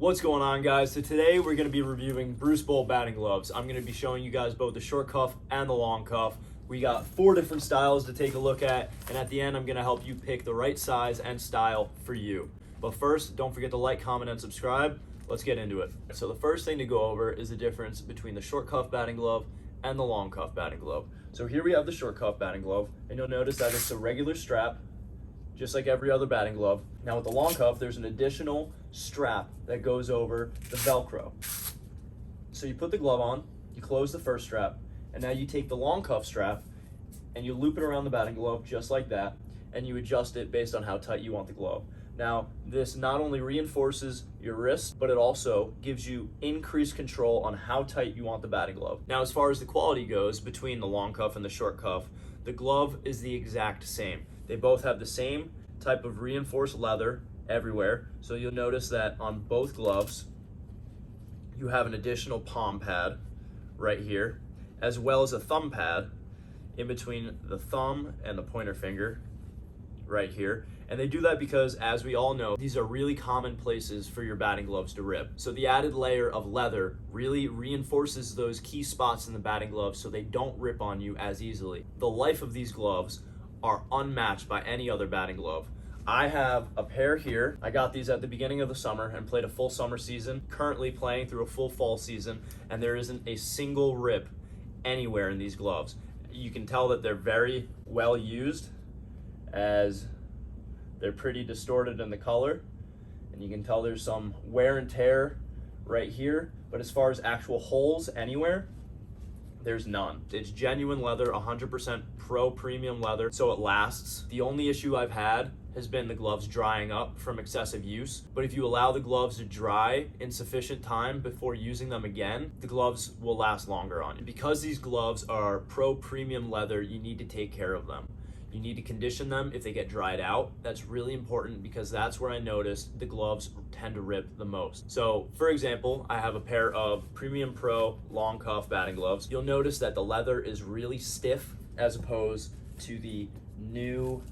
What's going on, guys? So today we're going to be reviewing Bruce Bowl batting gloves. I'm going to be showing you guys both the short cuff and the long cuff. We got 4 different styles to take a look at, and at the end I'm going to help you pick the right size and style for you. But first, don't forget to like, comment, and subscribe. Let's get into it. So the first thing to go over is the difference between the short cuff batting glove and the long cuff batting glove. So here we have the short cuff batting glove, and you'll notice that it's a regular strap, just like every other batting glove. Now with the long cuff, there's an additional strap that goes over the Velcro. So you put the glove on, you close the first strap, and now you take the long cuff strap and you loop it around the batting glove just like that, and you adjust it based on how tight you want the glove. Now, this not only reinforces your wrist, but it also gives you increased control on how tight you want the batting glove. Now, as far as the quality goes between the long cuff and the short cuff, the glove is the exact same. They both have the same type of reinforced leather everywhere. So you'll notice that on both gloves, you have an additional palm pad right here, as well as a thumb pad in between the thumb and the pointer finger right here. And they do that because, as we all know, these are really common places for your batting gloves to rip. So the added layer of leather really reinforces those key spots in the batting glove so they don't rip on you as easily. The life of these gloves are unmatched by any other batting glove. I have a pair here. I got these at the beginning of the summer and played a full summer season, currently playing through a full fall season, and there isn't a single rip anywhere in these gloves. You can tell that they're very well used, as they're pretty distorted in the color, and you can tell there's some wear and tear right here, but as far as actual holes anywhere, there's none. It's genuine leather, 100% pro premium leather, so it lasts. The only issue I've had has been the gloves drying up from excessive use, but if you allow the gloves to dry in sufficient time before using them again, the gloves will last longer on you. Because these gloves are pro premium leather, you need to take care of them. You need to condition them if they get dried out. That's really important because that's where I noticed the gloves tend to rip the most. So for example, I have a pair of Premium Pro long cuff batting gloves. You'll notice that the leather is really stiff as opposed to the new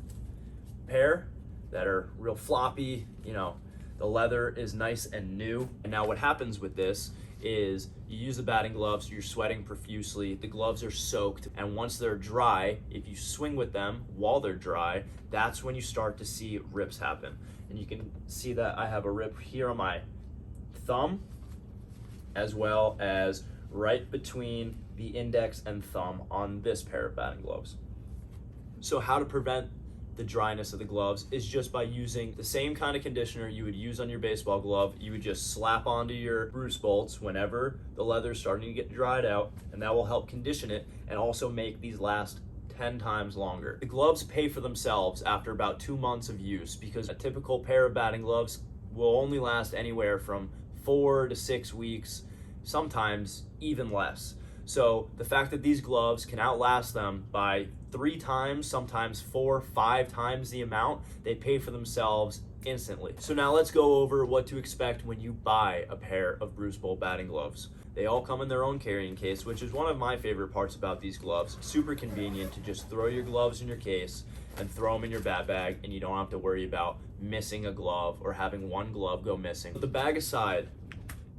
pair that are real floppy. You know, the leather is nice and new. And now what happens with this is you use the batting gloves, you're sweating profusely, the gloves are soaked, and once they're dry, if you swing with them while they're dry, that's when you start to see rips happen. And you can see that I have a rip here on my thumb, as well as right between the index and thumb on this pair of batting gloves. So how to prevent the dryness of the gloves is just by using the same kind of conditioner you would use on your baseball glove. You would just slap onto your Bruce bolts whenever the leather is starting to get dried out, and that will help condition it and also make these last 10 times longer. The gloves pay for themselves after about 2 months of use because a typical pair of batting gloves will only last anywhere from 4 to 6 weeks, sometimes even less. So the fact that these gloves can outlast them by 3 times, sometimes 4, 5 times the amount, they pay for themselves instantly. So now let's go over what to expect when you buy a pair of Bruce Bowl batting gloves. They all come in their own carrying case, which is one of my favorite parts about these gloves. Super convenient to just throw your gloves in your case and throw them in your bat bag, and you don't have to worry about missing a glove or having one glove go missing. But the bag aside,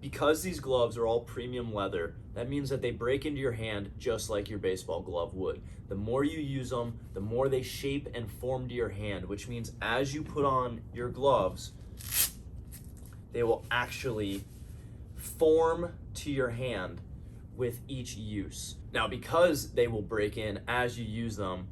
because these gloves are all premium leather, that means that they break into your hand just like your baseball glove would. The more you use them, the more they shape and form to your hand, which means as you put on your gloves, they will actually form to your hand with each use. Now, because they will break in as you use them,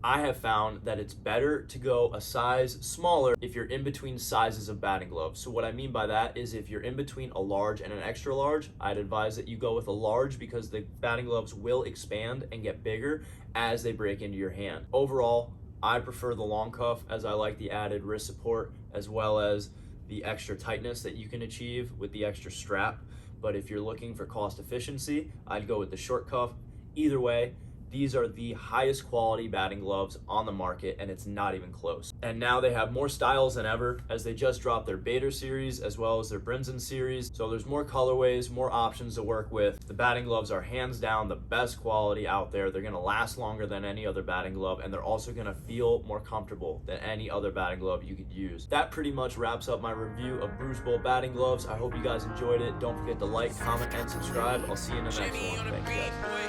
I have found that it's better to go a size smaller if you're in between sizes of batting gloves. So what I mean by that is if you're in between a large and an extra large, I'd advise that you go with a large because the batting gloves will expand and get bigger as they break into your hand. Overall, I prefer the long cuff as I like the added wrist support as well as the extra tightness that you can achieve with the extra strap. But if you're looking for cost efficiency, I'd go with the short cuff. Either way, These are the highest quality batting gloves on the market, and it's not even close. And now they have more styles than ever, as they just dropped their Bader series as well as their Brinson series. So there's more colorways, more options to work with. The batting gloves are hands down the best quality out there. They're gonna last longer than any other batting glove, and they're also gonna feel more comfortable than any other batting glove you could use. That pretty much wraps up my review of Bruce Bowl batting gloves. I hope you guys enjoyed it. Don't forget to like, comment, and subscribe. I'll see you in the next one. Thanks, guys.